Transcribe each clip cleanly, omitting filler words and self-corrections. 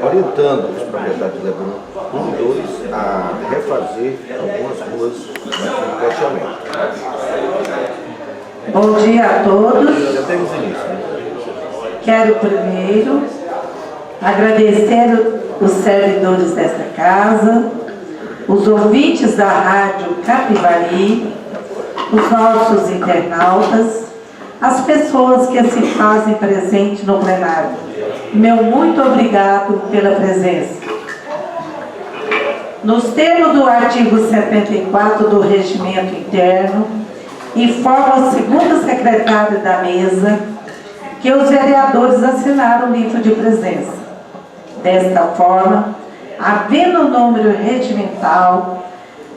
orientando os proprietários de Leblon 1 e 2 a refazer algumas ruas no loteamento. Bom dia a todos. Já temos início, né? Quero primeiro agradecer os servidores desta casa, os ouvintes da Rádio Capivari, os nossos internautas, as pessoas que se fazem presente no plenário. Meu muito obrigado pela presença. Nos termos do artigo 74 do Regimento Interno, informa o segundo secretário da mesa que os vereadores assinaram o livro de presença. Desta forma, havendo o número regimental,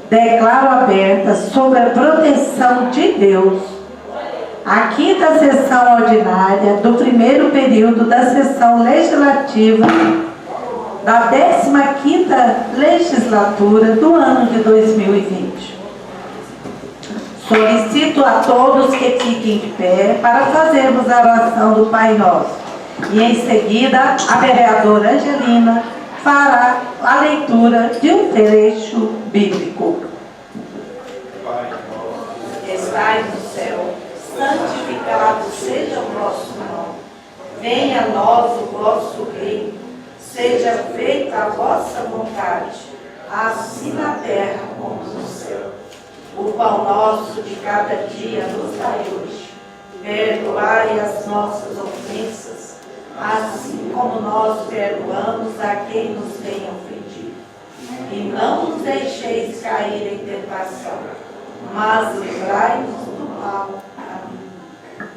declaro aberta sobre a proteção de Deus a quinta sessão ordinária do primeiro período da sessão legislativa da 15ª legislatura do ano de 2020. Solicito a todos que fiquem de pé para fazermos a oração do Pai Nosso. E em seguida, a vereadora Angelina fará a leitura de um trecho bíblico. Estai no céu, santificado seja o vosso nome. Venha a nós o vosso reino. Seja feita a vossa vontade, assim na terra como no céu. O pão nosso de cada dia nos dai hoje. Perdoai as nossas ofensas, assim como nós perdoamos a quem nos tem ofendido. E não nos deixeis cair em tentação, mas livrai-nos do mal. Amém.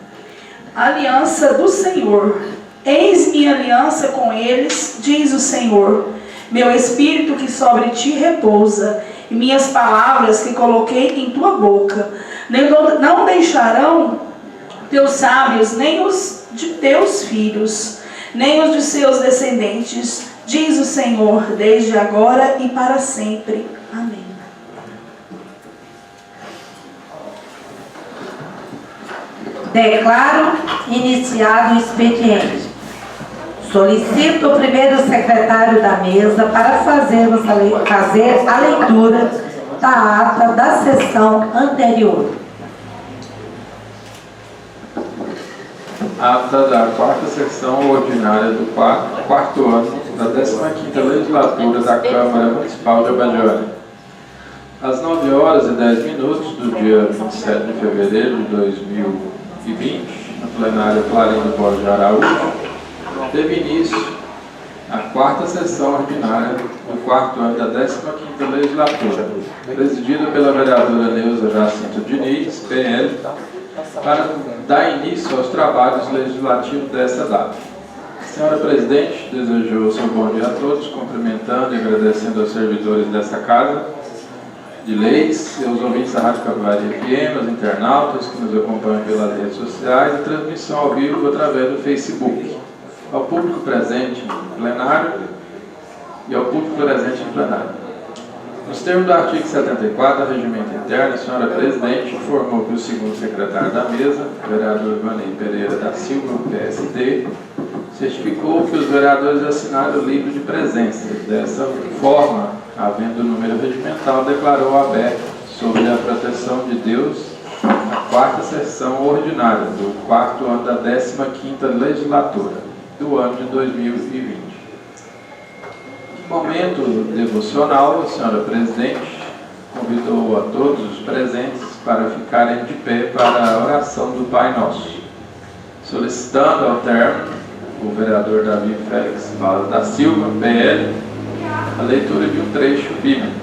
Aliança do Senhor. Eis minha aliança com eles, diz o Senhor. Meu espírito que sobre ti repousa, e minhas palavras que coloquei em tua boca. Não deixarão teus sábios, nem os de teus filhos, nem os de seus descendentes, diz o Senhor, desde agora e para sempre. Amém. Declaro iniciado o expediente. Solicito o primeiro secretário da mesa para fazer a leitura da ata da sessão anterior. Ata da quarta sessão ordinária do quarto ano da 15ª legislatura da Câmara Municipal de Abadiânia. Às 9h10 do dia 27 de fevereiro de 2020, no plenário Clarindo Borges Araújo, teve início a quarta sessão ordinária do quarto ano da 15ª legislatura, presidida pela vereadora Neuza Jacinto Diniz, PL, para dar início aos trabalhos legislativos dessa data. A senhora presidente desejou seu bom dia a todos, cumprimentando e agradecendo aos servidores dessa casa de leis, aos ouvintes da Rádio Capivari FM, aos internautas que nos acompanham pelas redes sociais e transmissão ao vivo através do Facebook. Ao público presente no plenário e ao público presente no plenário. Nos termos do artigo 74 do Regimento Interno, a senhora presidente informou que o segundo secretário da mesa, o vereador Ivanei Pereira da Silva, PSD, certificou que os vereadores assinaram o livro de presença. Dessa forma, havendo o número regimental, declarou aberto sobre a proteção de Deus a quarta sessão ordinária do quarto ano da 15ª legislatura do ano de 2020. No momento devocional, a senhora presidente convidou a todos os presentes para ficarem de pé para a oração do Pai Nosso, solicitando ao termo o vereador Davi Félix Vaz da Silva, PL, a leitura de um trecho bíblico.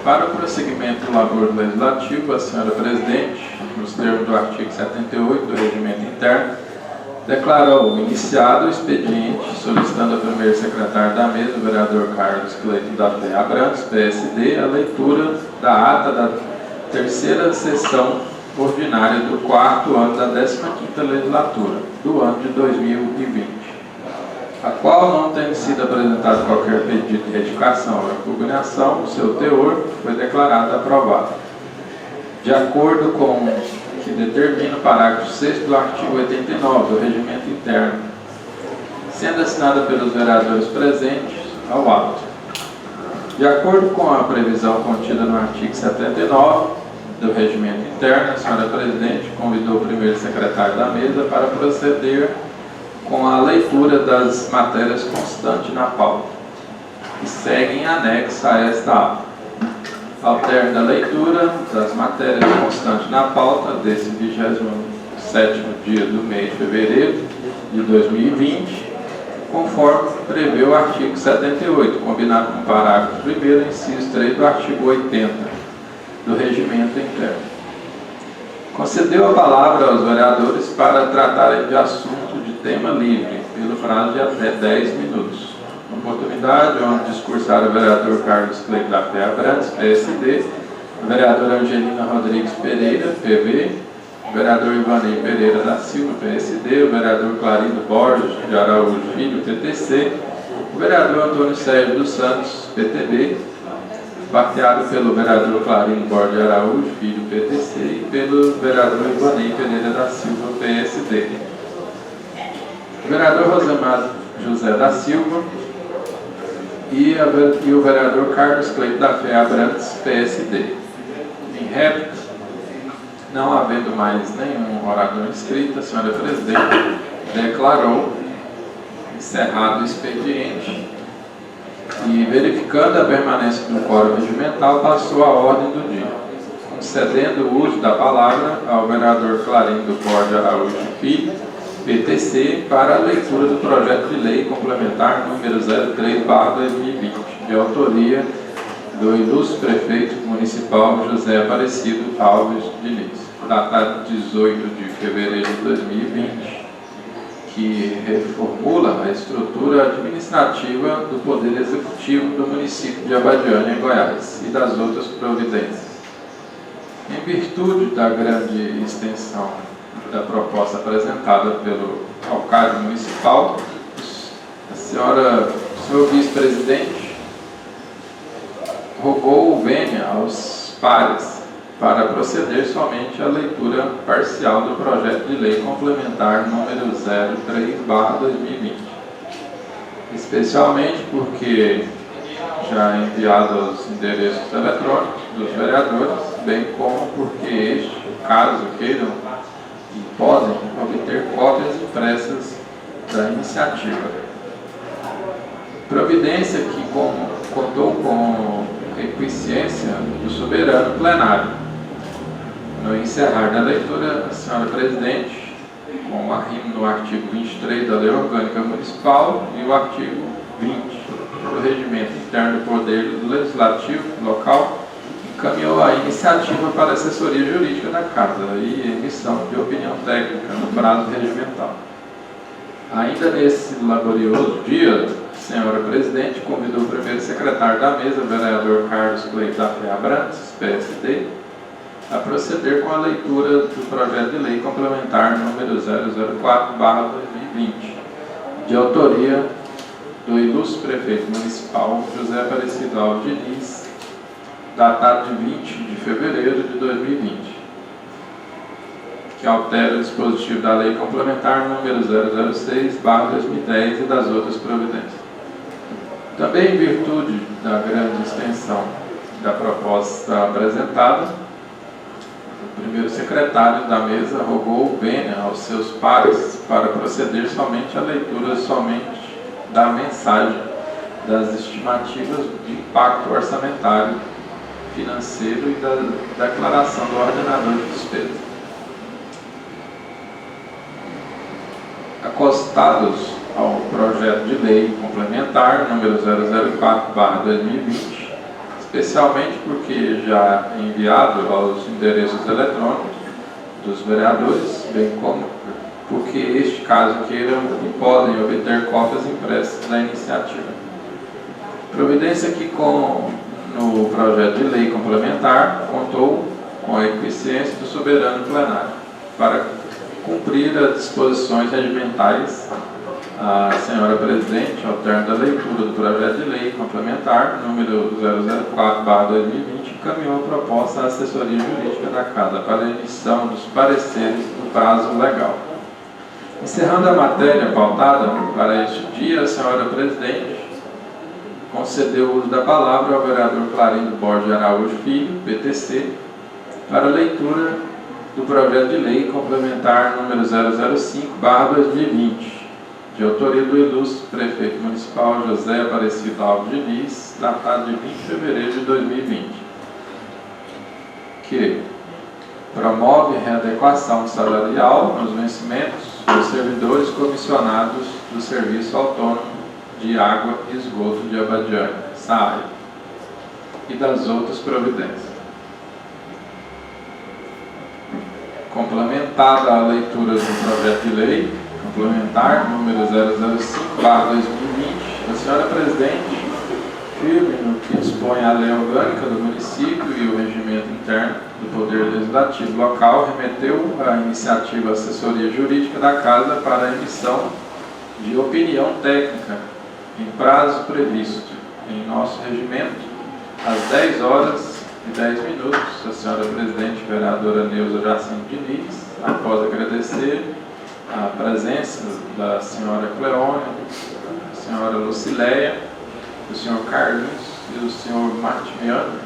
Para o prosseguimento do labor legislativo, a senhora presidente, nos termos do artigo 78 do Regimento Interno, declarou iniciado o expediente, solicitando ao primeiro secretário da mesa, o vereador Carlos Cleito da Fé Abrantes, PSD, a leitura da ata da terceira sessão ordinária do quarto ano da 15ª legislatura do ano de 2020, a qual, não tendo sido apresentado qualquer pedido de retificação ou impugnação, o seu teor foi declarado aprovado. De acordo com o que determina o parágrafo 6º do artigo 89 do Regimento Interno, sendo assinada pelos vereadores presentes ao ato. De acordo com a previsão contida no artigo 79 do Regimento Interno, a senhora Presidente convidou o primeiro secretário da mesa para proceder com a leitura das matérias constantes na pauta, que seguem anexo a esta ata. Ao término da leitura das matérias constantes na pauta desse 27º dia do mês de fevereiro de 2020, conforme prevê o artigo 78, combinado com o parágrafo 1º, inciso 3 do artigo 80 do Regimento Interno. Concedeu a palavra aos vereadores para tratarem de assunto de tema livre, pelo prazo de até 10 minutos. Oportunidade onde discursar o vereador Carlos Cleito da Fé Abrantes, PSD, a vereadora Angelina Rodrigues Pereira, PV, o vereador Ivanei Pereira da Silva, PSD, o vereador Clarindo Borges de Araújo Filho, PTC, o vereador Antônio Sérgio dos Santos, PTB, bateado pelo vereador Clarindo Borges de Araújo Filho, PTC, e pelo vereador Ivanei Pereira da Silva, PSD. O vereador Rosemar José da Silva e o vereador Carlos Cleito da Fé Abrantes, PSD. Em réplica, não havendo mais nenhum orador inscrito, a senhora Presidente declarou encerrado o expediente e, verificando a permanência do quórum regimental, passou a ordem do dia, concedendo o uso da palavra ao vereador Clarindo Borges Araújo Filho, PTC, para a leitura do projeto de lei complementar número 03/2020, de autoria do ilustre prefeito municipal José Aparecido Alves Diniz, datado de 18 de fevereiro de 2020, que reformula a estrutura administrativa do Poder Executivo do município de Abadiânia, em Goiás, e das outras providências. Em virtude da grande extensão da proposta apresentada pelo alcalde municipal, o senhor vice-presidente rogou vênia aos pares para proceder somente à leitura parcial do projeto de lei complementar número 03/2020, especialmente porque já enviado aos endereços eletrônicos dos vereadores, bem como porque este, caso queiram e podem obter cópias impressas da iniciativa. Providência que contou com eficiência do soberano plenário. No encerrar da leitura, a senhora Presidente, com o arrimo no artigo 23 da Lei Orgânica Municipal e o artigo 20 do Regimento Interno do Poder Legislativo Local, encaminhou a iniciativa para a assessoria jurídica da Casa e emissão de opinião técnica no prazo regimental. Ainda nesse laborioso dia, a senhora Presidente convidou o primeiro secretário da mesa, o vereador Carlos Cleito da Fé Abrantes, PSD, a proceder com a leitura do projeto de lei complementar número 004/2020, de autoria do ilustre prefeito municipal José Aparecido Alves Diniz, datado de 20 de fevereiro de 2020, que altera o dispositivo da lei complementar número 006/2010 e das outras providências. Também em virtude da grande extensão da proposta apresentada, o primeiro secretário da mesa rogou vênia aos seus pares para proceder somente à leitura da mensagem das estimativas de impacto orçamentário, financeiro e da declaração do ordenador de despesa. Acostados ao projeto de lei complementar número 004/2020, especialmente porque já enviado aos endereços eletrônicos dos vereadores, bem como porque este caso queiram e podem obter cópias impressas da iniciativa. Providência que no projeto de lei complementar contou com a eficiência do soberano plenário para cumprir as disposições regimentais. A senhora Presidente, ao término da leitura do projeto de lei complementar número 004/2020, encaminhou a proposta à assessoria jurídica da Casa para a emissão dos pareceres do prazo legal. Encerrando a matéria pautada para este dia, a senhora presidente concedeu o uso da palavra ao vereador Clarindo Borges Araújo Filho, PTC, para a leitura do projeto de lei complementar número 005/2020, de autoria do ilustre prefeito municipal José Aparecido Alves Diniz, datado de 20 de fevereiro de 2020, que promove readequação salarial nos vencimentos dos servidores comissionados do Serviço Autônomo de Água e Esgoto de Abadiânia, SAAE, e das outras providências. Complementada a leitura do projeto de lei complementar número 005/2020, a senhora presidente, firme no que dispõe a lei orgânica do município e o regimento interno do Poder Legislativo local, remeteu a iniciativa assessoria jurídica da Casa para a emissão de opinião técnica em prazo previsto em nosso regimento, às 10h10. A senhora presidente, vereadora Neuza Jacinto Diniz, após agradecer a presença da senhora Cleônia, da senhora Lucileia, do senhor Carlinhos e do senhor Martimiano,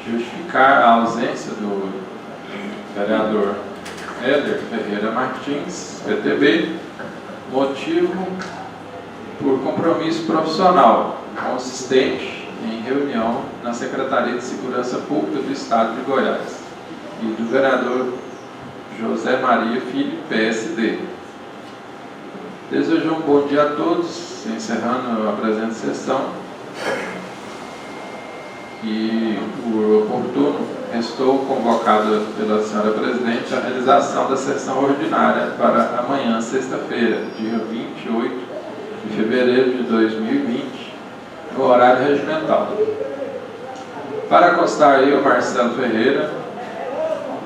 justificar a ausência do vereador Éder Ferreira Martins, PTB, motivo por compromisso profissional consistente em reunião na Secretaria de Segurança Pública do Estado de Goiás, e do vereador José Maria Filho, PSD. Desejo um bom dia a todos, encerrando a presente sessão, e por oportuno restou convocada pela senhora presidente a realização da sessão ordinária para amanhã, sexta-feira, dia 28 de fevereiro de 2020, no horário regimental. Para constar eu, Marcelo Ferreira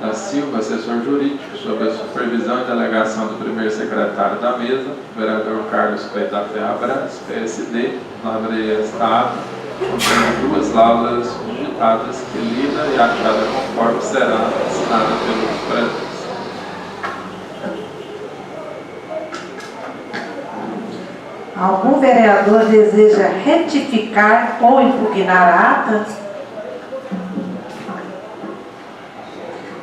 da Silva, assessor jurídico, sob a supervisão e delegação do primeiro secretário da mesa, vereador Carlos Coelho da Ferra Brás, PSD, lavrei esta ata, contendo 2 laudas digitadas que lida e achada conforme será assinada pelos presentes. Algum vereador deseja retificar ou impugnar a ata?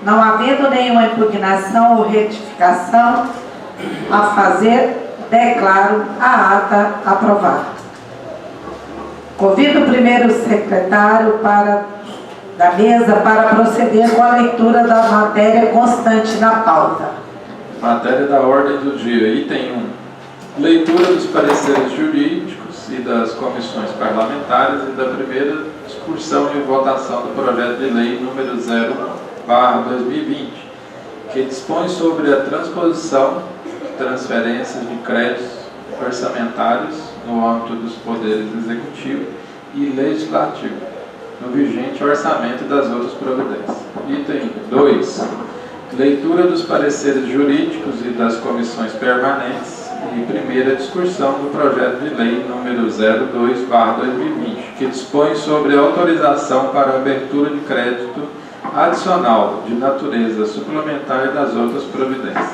Não havendo nenhuma impugnação ou retificação a fazer, declaro a ata aprovada. Convido o primeiro secretário da mesa para proceder com a leitura da matéria constante na pauta. Matéria da ordem do dia, item 1. Leitura dos pareceres jurídicos e das comissões parlamentares e da primeira discussão e votação do projeto de lei número 0/2020, que dispõe sobre a transposição de transferências de créditos orçamentários no âmbito dos poderes executivo e legislativo, no vigente orçamento e das outras providências. Item 2. Leitura dos pareceres jurídicos e das comissões permanentes e primeira discussão do projeto de lei número 02/2020, que dispõe sobre a autorização para a abertura de crédito adicional de natureza suplementar e das outras providências.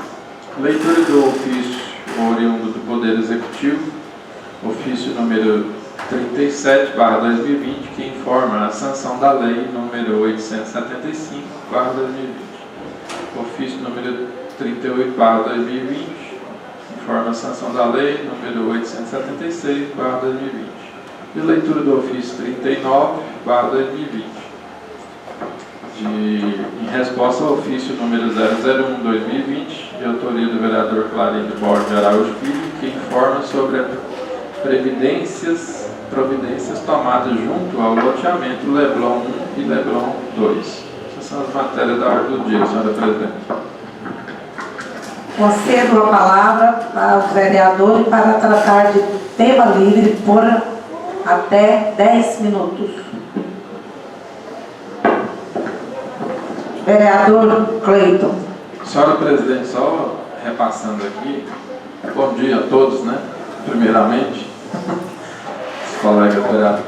Leitura do ofício oriundo do Poder Executivo, ofício número 37/2020, que informa a sanção da lei número 875/2020. Ofício número 38/2020, informa a sanção da lei número 876/2020. E leitura do ofício 39/2020. Em resposta ao ofício número 001/2020, de autoria do vereador Clarindo Borges Araújo Filho, que informa sobre as providências tomadas junto ao loteamento Leblon 1 e Leblon 2. Essas são as matérias da ordem do dia, senhora presidente. Concedo a palavra ao vereador para tratar de tema livre por até 10 minutos. Vereador Cleiton. Senhora presidente, só repassando aqui, bom dia a todos, né? Primeiramente, os colegas da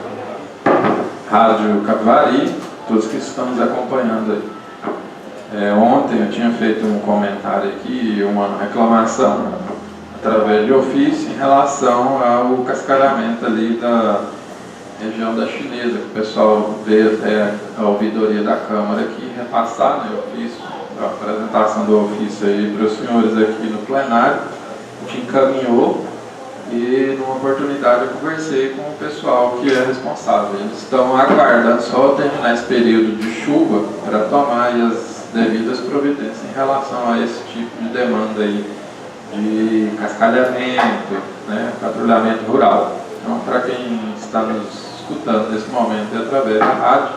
Rádio Capivari, todos que estão nos acompanhando aí. Ontem eu tinha feito um comentário aqui, uma reclamação através de ofício, em relação ao cascalhamento ali da região da Chinesa, que o pessoal veio até a ouvidoria da Câmara aqui repassar, né, ofício, a apresentação do ofício aí para os senhores aqui no plenário, te encaminhou e numa oportunidade eu conversei com o pessoal que é responsável. Eles estão aguardando só terminar esse período de chuva para tomar aí as devidas providências em relação a esse tipo de demanda aí de cascalhamento, né, patrulhamento rural. Então, para quem está nos escutando nesse momento e através da rádio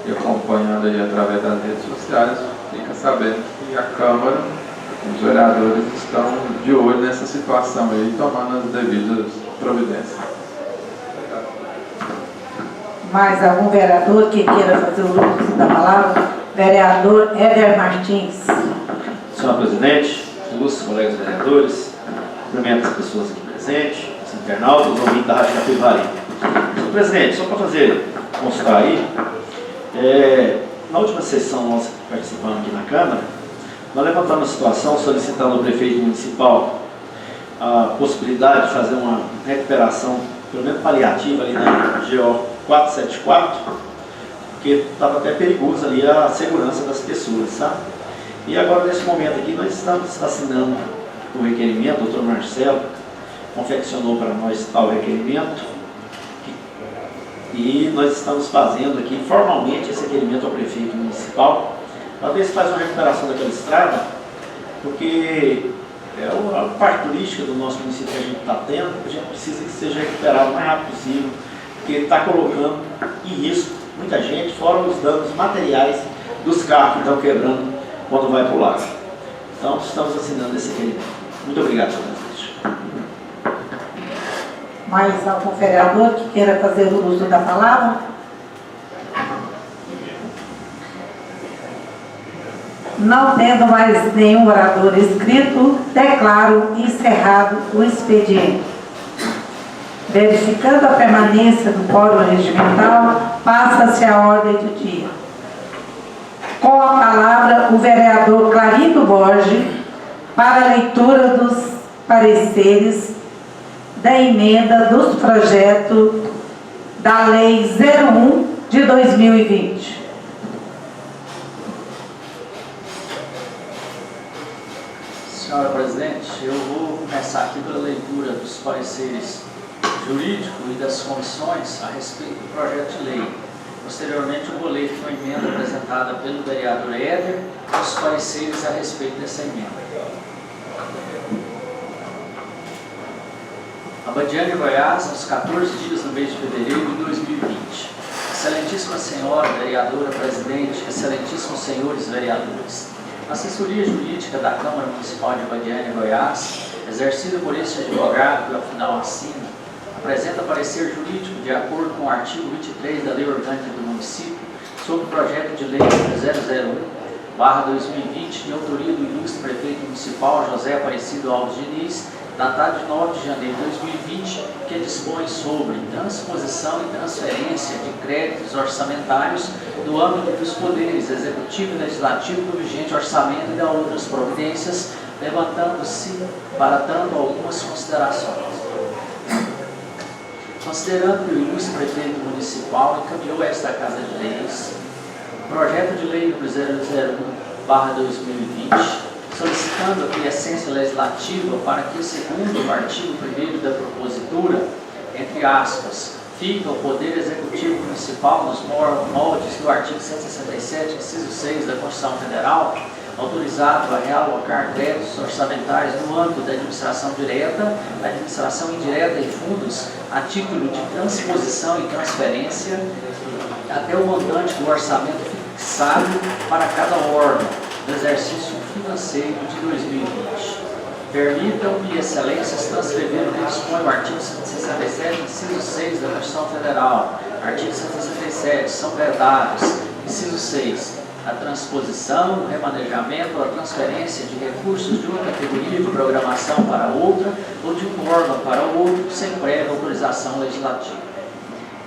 e acompanhando aí através das redes sociais, fica sabendo que a Câmara, os vereadores estão de olho nessa situação aí, tomando as devidas providências. Mais algum vereador que queira fazer o uso da palavra? Vereador Éder Martins. Senhor presidente, ilustres colegas vereadores, cumprimento as pessoas aqui presentes, os internautas, os ouvintes da Rádio Capivari. Senhor presidente, só para fazer constar aí, na última sessão nós participamos aqui na Câmara, nós levantamos a situação solicitando ao prefeito municipal a possibilidade de fazer uma recuperação, pelo menos paliativa, ali na GO 474, porque estava até perigoso ali a segurança das pessoas, sabe? E agora, nesse momento aqui, nós estamos assinando o requerimento, o doutor Marcelo confeccionou para nós tal requerimento, e nós estamos fazendo aqui formalmente esse requerimento ao prefeito municipal, para ver se faz uma recuperação daquela estrada, porque é a parte turística do nosso município que a gente está tendo, a gente precisa que seja recuperado o mais rápido possível, porque está colocando em risco muita gente, fora os danos materiais dos carros que estão quebrando quando vai para o lago. Então, estamos assinando esse requerimento. Muito obrigado, senhor presidente. Mais algum vereador que queira fazer o uso da palavra? Não tendo mais nenhum orador inscrito, declaro encerrado o expediente. Verificando a permanência do quórum regimental, passa-se a ordem do dia. Com a palavra, o vereador Clarindo Borges, para a leitura dos pareceres da emenda dos projetos da Lei 01 de 2020. Senhora presidente, eu vou começar aqui pela leitura dos pareceres jurídicos e das comissões a respeito do projeto de lei. Posteriormente, eu vou ler uma emenda apresentada pelo vereador Éder e os pareceres a respeito dessa emenda. Abadiânia, Goiás, aos 14 dias do mês de fevereiro de 2020. Excelentíssima senhora vereadora presidente, excelentíssimos senhores vereadores. A assessoria jurídica da Câmara Municipal de Abadiânia, Goiás, exercida por este advogado que ao final assina, apresenta parecer jurídico de acordo com o artigo 23 da Lei Orgânica do Município sobre o projeto de lei 001/2020, de autoria do ilustre prefeito municipal José Aparecido Alves Diniz, datado de 9 de janeiro de 2020, que dispõe sobre transposição e transferência de créditos orçamentários do âmbito dos poderes executivo e legislativo do vigente orçamento e de outras providências, levantando-se para tanto algumas considerações. Considerando que o ilustre prefeito municipal encaminhou a esta Casa de Leis o projeto de lei número 001/2020, solicitando a quiescência legislativa para que, segundo o artigo 1º da propositura, entre aspas, fica o Poder Executivo Municipal nos moldes do artigo 167, inciso 6 da Constituição Federal, autorizado a realocar créditos orçamentários no âmbito da administração direta, da administração indireta e fundos a título de transposição e transferência até o montante do orçamento fixado para cada órgão do exercício financeiro de 2020. Permitam-me, excelências, transcrever o que dispõe o artigo 167, inciso 6 da Constituição Federal. Artigo 167, são vedados, inciso 6, a transposição, o remanejamento ou a transferência de recursos de uma categoria de programação para outra ou de um órgão para outro, sem prévia autorização legislativa.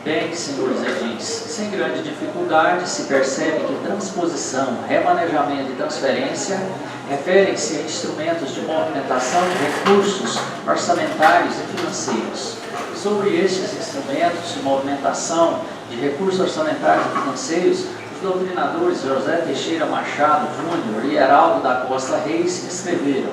Bem, senhores edis, sem grande dificuldade se percebe que transposição, remanejamento e transferência referem-se a instrumentos de movimentação de recursos orçamentários e financeiros. Sobre estes instrumentos de movimentação de recursos orçamentários e financeiros, os doutrinadores José Teixeira Machado Júnior e Heraldo da Costa Reis escreveram: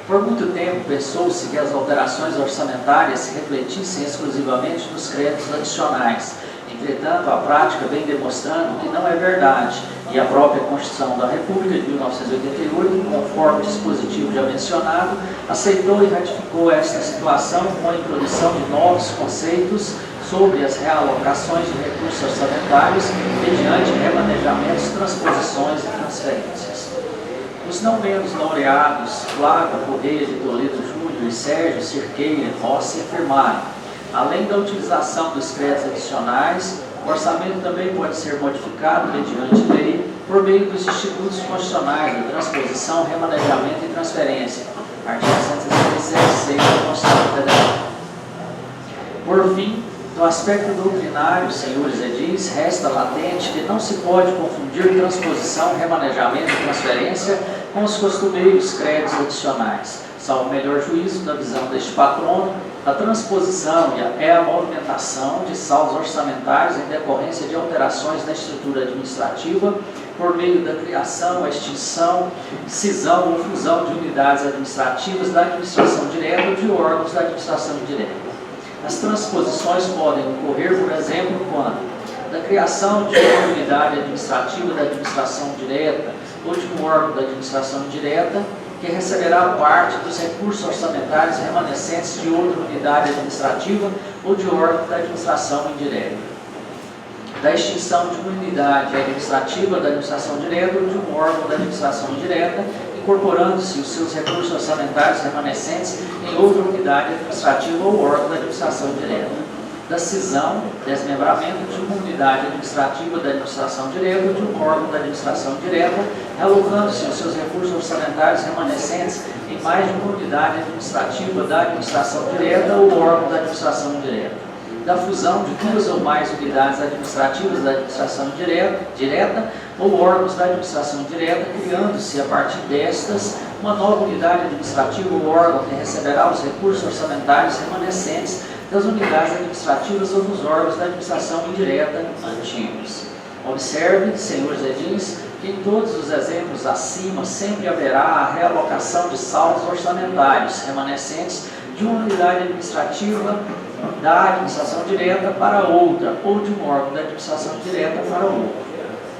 por muito tempo pensou-se que as alterações orçamentárias se refletissem exclusivamente nos créditos adicionais. Entretanto, a prática vem demonstrando que não é verdade, e a própria Constituição da República de 1988, conforme o dispositivo já mencionado, aceitou e ratificou esta situação com a introdução de novos conceitos sobre as realocações de recursos orçamentários mediante remanejamentos, transposições e transferências. Os não menos laureados Flávio Correia de Toledo Júnior e Sérgio Cirqueira Rossi afirmaram: além da utilização dos créditos adicionais, o orçamento também pode ser modificado mediante lei por meio dos institutos constitucionais de transposição, remanejamento e transferência, artigo 167, 6 da Constituição Federal. Por fim, no aspecto doutrinário, senhores edis, resta latente que não se pode confundir transposição, remanejamento e transferência com os costumeiros créditos adicionais. Salvo o melhor juízo da visão deste patrono, a transposição é a movimentação de saldos orçamentários em decorrência de alterações na estrutura administrativa por meio da criação, extinção, cisão ou fusão de unidades administrativas da administração direta ou de órgãos da administração indireta. As transposições podem ocorrer, por exemplo, quando da criação de uma unidade administrativa da administração direta ou de um órgão da administração indireta que receberá parte dos recursos orçamentários remanescentes de outra unidade administrativa ou de órgão da administração indireta. Da extinção de uma unidade administrativa da administração direta ou de um órgão da administração indireta, incorporando-se os seus recursos orçamentários remanescentes em outra unidade administrativa ou órgão da administração direta. Da cisão, desmembramento de uma unidade administrativa da administração direta ou de um órgão da administração direta, realocando-se os seus recursos orçamentários remanescentes em mais de uma unidade administrativa da administração direta ou órgão da administração indireta. Da fusão de duas ou mais unidades administrativas da administração direta ou órgãos da administração direta, criando-se a partir destas uma nova unidade administrativa ou órgão que receberá os recursos orçamentários remanescentes das unidades administrativas ou dos órgãos da administração indireta antigos. Observe, senhores edis, que em todos os exemplos acima sempre haverá a realocação de saldos orçamentários remanescentes de uma unidade administrativa da administração direta para outra, ou de um órgão da administração direta para outra.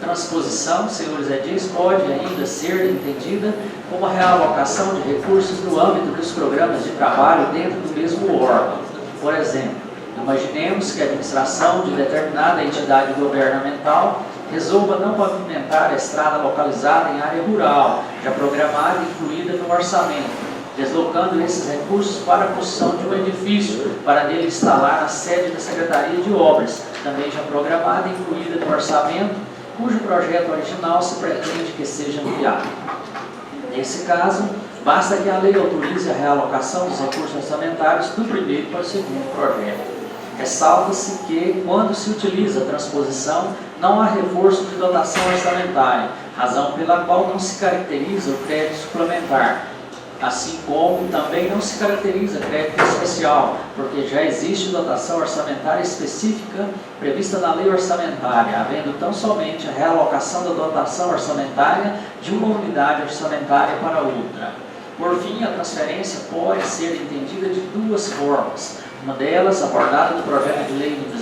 Transposição, senhores edis, pode ainda ser entendida como a realocação de recursos no âmbito dos programas de trabalho dentro do mesmo órgão. Por exemplo, imaginemos que a administração de determinada entidade governamental resolva não pavimentar a estrada localizada em área rural, já programada e incluída no orçamento, deslocando esses recursos para a construção de um edifício, para nele instalar a sede da Secretaria de Obras, também já programada e incluída no orçamento, cujo projeto original se pretende que seja enviado. Nesse caso, basta que a lei autorize a realocação dos recursos orçamentários do primeiro para o segundo projeto. Ressalta-se que, quando se utiliza a transposição, não há reforço de dotação orçamentária, razão pela qual não se caracteriza o crédito suplementar, assim como também não se caracteriza crédito especial, porque já existe dotação orçamentária específica prevista na lei orçamentária, havendo tão somente a realocação da dotação orçamentária de uma unidade orçamentária para outra. Por fim, a transferência pode ser entendida de duas formas. Uma delas, abordada no projeto de lei número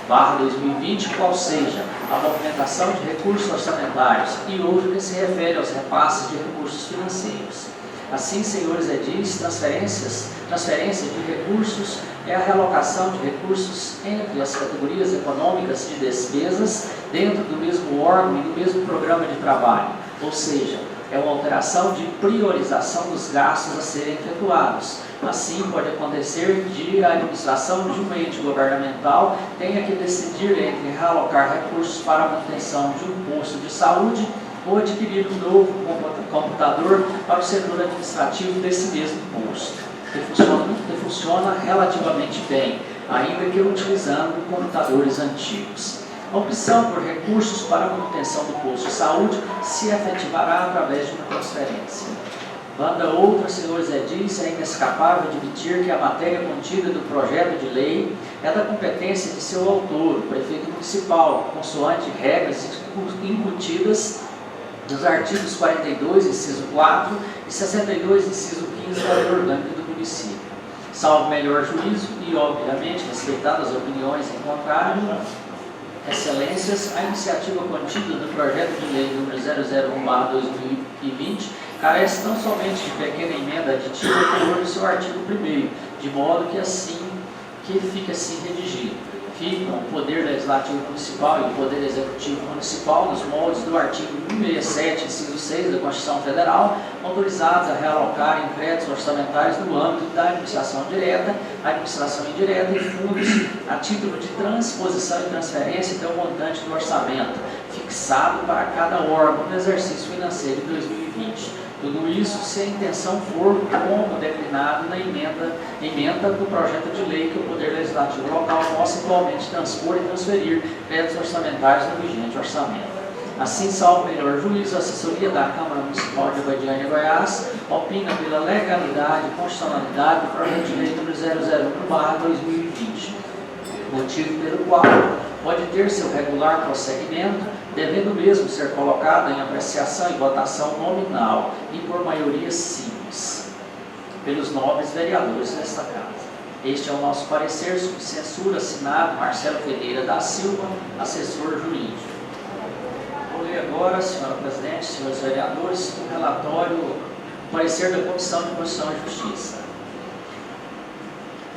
001/2020, qual seja a movimentação de recursos orçamentários, e outra que se refere aos repasses de recursos financeiros. Assim, senhores edis, transferência de recursos é a realocação de recursos entre as categorias econômicas de despesas dentro do mesmo órgão e do mesmo programa de trabalho, ou seja, é uma alteração de priorização dos gastos a serem efetuados. Assim, pode acontecer de a administração de um ente governamental tenha que decidir entre realocar recursos para a manutenção de um posto de saúde ou adquirir um novo computador para o setor administrativo desse mesmo posto, que funciona relativamente bem. ainda que utilizando computadores antigos. A opção por recursos para a manutenção do posto de saúde se efetivará através de uma transferência. Banda outra, senhores edis, é inescapável admitir que a matéria contida do projeto de lei é da competência de seu autor, o prefeito municipal, consoante regras incutidas nos artigos 42, inciso 4 e 62, inciso 15 da Lei Orgânica do município. Salvo melhor juízo e, obviamente, respeitadas as opiniões em contrário, excelências, a iniciativa contida no projeto de lei número 001/2020 carece não somente de pequena emenda aditiva no seu artigo 1º, de modo que fica assim redigido. Ficam o Poder Legislativo Municipal e o Poder Executivo Municipal, nos moldes do artigo 167, inciso 6 da Constituição Federal, autorizados a realocar em créditos orçamentários no âmbito da administração direta, administração indireta e fundos a título de transposição e transferência até o montante do orçamento, fixado para cada órgão no exercício financeiro de 2020. Tudo isso se a intenção for como declinado na emenda do projeto de lei que o Poder Legislativo local possa igualmente transpor e transferir créditos orçamentários no vigente orçamento. Assim, salvo melhor juízo, a assessoria da Câmara Municipal de Abadiânia, Goiás, opina pela legalidade e constitucionalidade do projeto de lei número 001/2020, motivo pelo qual pode ter seu regular prosseguimento, devendo mesmo ser colocado em apreciação e votação nominal e por maioria simples, pelos nobres vereadores desta Casa. Este é o nosso parecer sob censura, assinado Marcelo Ferreira da Silva, assessor jurídico. Vou ler agora, senhora presidente, senhores vereadores, o relatório, o parecer da Comissão de Constituição e Justiça.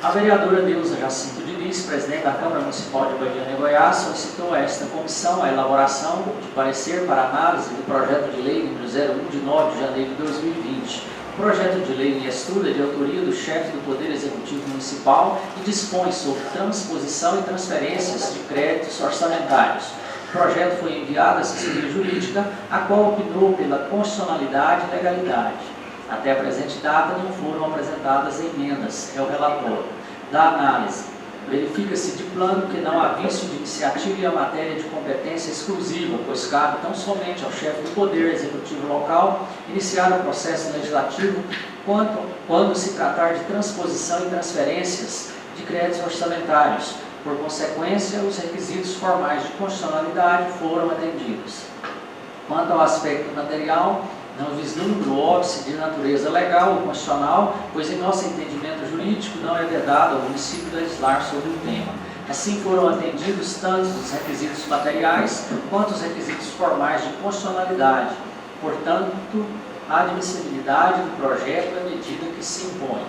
A vereadora Neuza Jacinto Diniz, presidente da Câmara Municipal de Abadiânia, Goiás, solicitou a esta comissão a elaboração de parecer para análise do projeto de lei número 01 de 9 de janeiro de 2020. O projeto de lei em estudo é de autoria do chefe do Poder Executivo Municipal e dispõe sobre transposição e transferências de créditos orçamentários. O projeto foi enviado à assessoria jurídica, a qual opinou pela constitucionalidade e legalidade. Até a presente data não foram apresentadas emendas, é o relatório. Da análise, verifica-se de plano que não há vício de iniciativa e a matéria de competência exclusiva, pois cabe tão somente ao chefe do Poder Executivo local iniciar o processo legislativo quando se tratar de transposição e transferências de créditos orçamentários. Por consequência, os requisitos formais de constitucionalidade foram atendidos. Quanto ao aspecto material, não vislumbra o óbice de natureza legal ou constitucional, pois em nosso entendimento jurídico não é vedado ao município legislar sobre o tema. Assim foram atendidos tanto os requisitos materiais quanto os requisitos formais de constitucionalidade. Portanto, a admissibilidade do projeto é a medida que se impõe.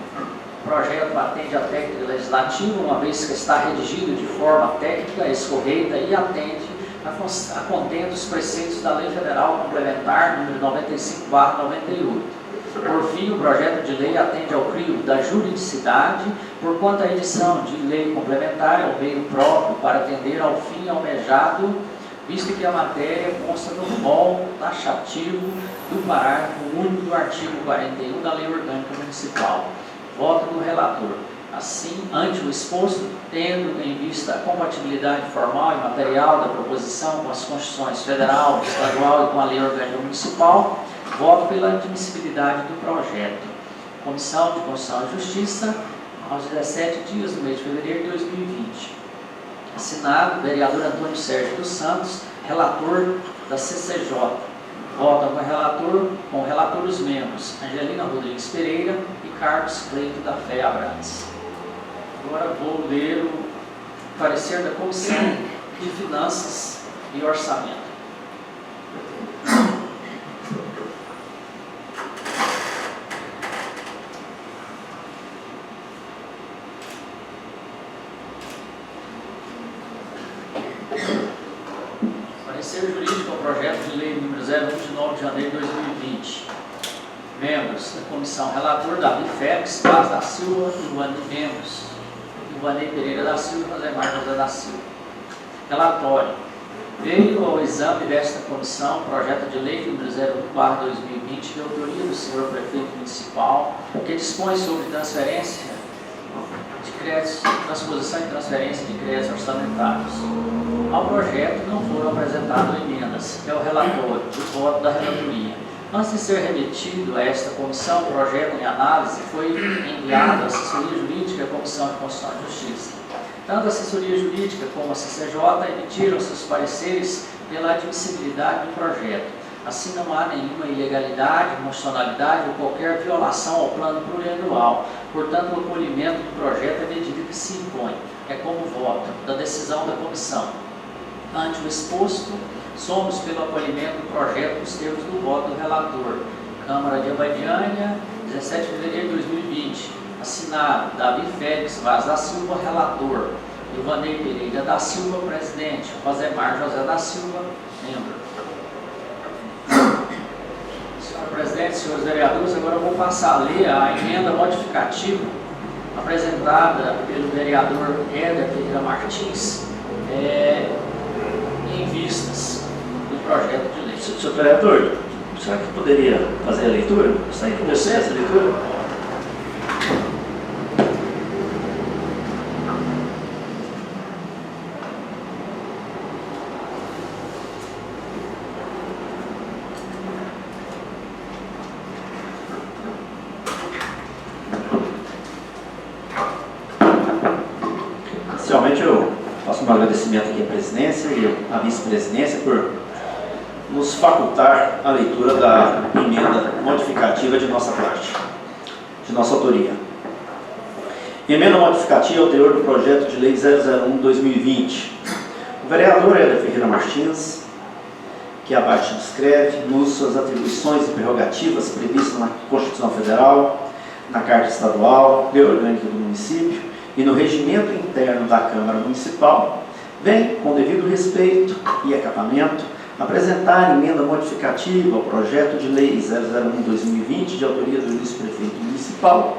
O projeto atende à técnica legislativa, uma vez que está redigido de forma técnica, escorreita e atende a contento dos preceitos da Lei Federal Complementar número 95/98. Por fim, o projeto de lei atende ao crivo da juridicidade, porquanto a edição de lei complementar é o meio próprio para atender ao fim almejado, visto que a matéria consta no rol taxativo do parágrafo único do artigo 41 da Lei Orgânica Municipal. Voto do relator. Assim, ante o exposto, tendo em vista a compatibilidade formal e material da proposição com as Constituições Federal, Estadual e com a Lei Orgânica Municipal, voto pela admissibilidade do projeto. Comissão de Constituição e Justiça, aos 17 dias do mês de fevereiro de 2020. Assinado, vereador Antônio Sérgio dos Santos, relator da CCJ. Votam com o relator os membros Angelina Rodrigues Pereira e Carlos Cleito da Fé Abrantes. Agora vou ler o parecer da Comissão de Finanças e Orçamento. Parecer jurídico ao projeto de lei número 01 de 9 de janeiro de 2020. Membros da comissão: relator Davi Félix Paz da Silva e membros Ivanei Pereira da Silva e José Marcos José da Silva. Relatório: veio ao exame desta comissão o projeto de lei número 01/2020 de autoria do senhor prefeito municipal, que dispõe sobre transferência de créditos, transposição e transferência de créditos orçamentários. Ao projeto não foram apresentadas emendas, é o relatório, o voto da relatoria. Antes de ser remetido a esta comissão, o projeto em análise foi enviado à assessoria jurídica e à Comissão de Constituição e Justiça. Tanto a assessoria jurídica como a CCJ emitiram seus pareceres pela admissibilidade do projeto. Assim, não há nenhuma ilegalidade, inconstitucionalidade ou qualquer violação ao plano plurianual. Portanto, o acolhimento do projeto é medida que se impõe. É como voto da decisão da comissão. Ante o exposto, somos pelo acolhimento do projeto nos termos do voto do relator. Câmara de Abadiânia, 17 de fevereiro de 2020. Assinado Davi Félix Vaz da Silva, relator. Ivanei Pereira da Silva, presidente. Rosemar José da Silva, membro. Senhor presidente, senhores vereadores, agora eu vou passar a ler a emenda modificativa apresentada pelo vereador Éder Pereira Martins em vistas do projeto de lei. Senhor vereador, será que poderia fazer a leitura? Está aí com você essa leitura? Inicialmente eu faço um agradecimento aqui à presidência e à vice-presidência por nos facultar a leitura da emenda modificativa de nossa parte, de nossa autoria. Emenda modificativa ao teor do projeto de lei 001/2020. O vereador Éder Ferreira Martins, que abaixo descreve, no uso suas atribuições e prerrogativas previstas na Constituição Federal, na Carta Estadual, Lei Orgânica do Município e no regimento interno da Câmara Municipal, vem, com devido respeito e acatamento, apresentar a emenda modificativa ao projeto de lei 001/2020, de autoria do vice-prefeito municipal,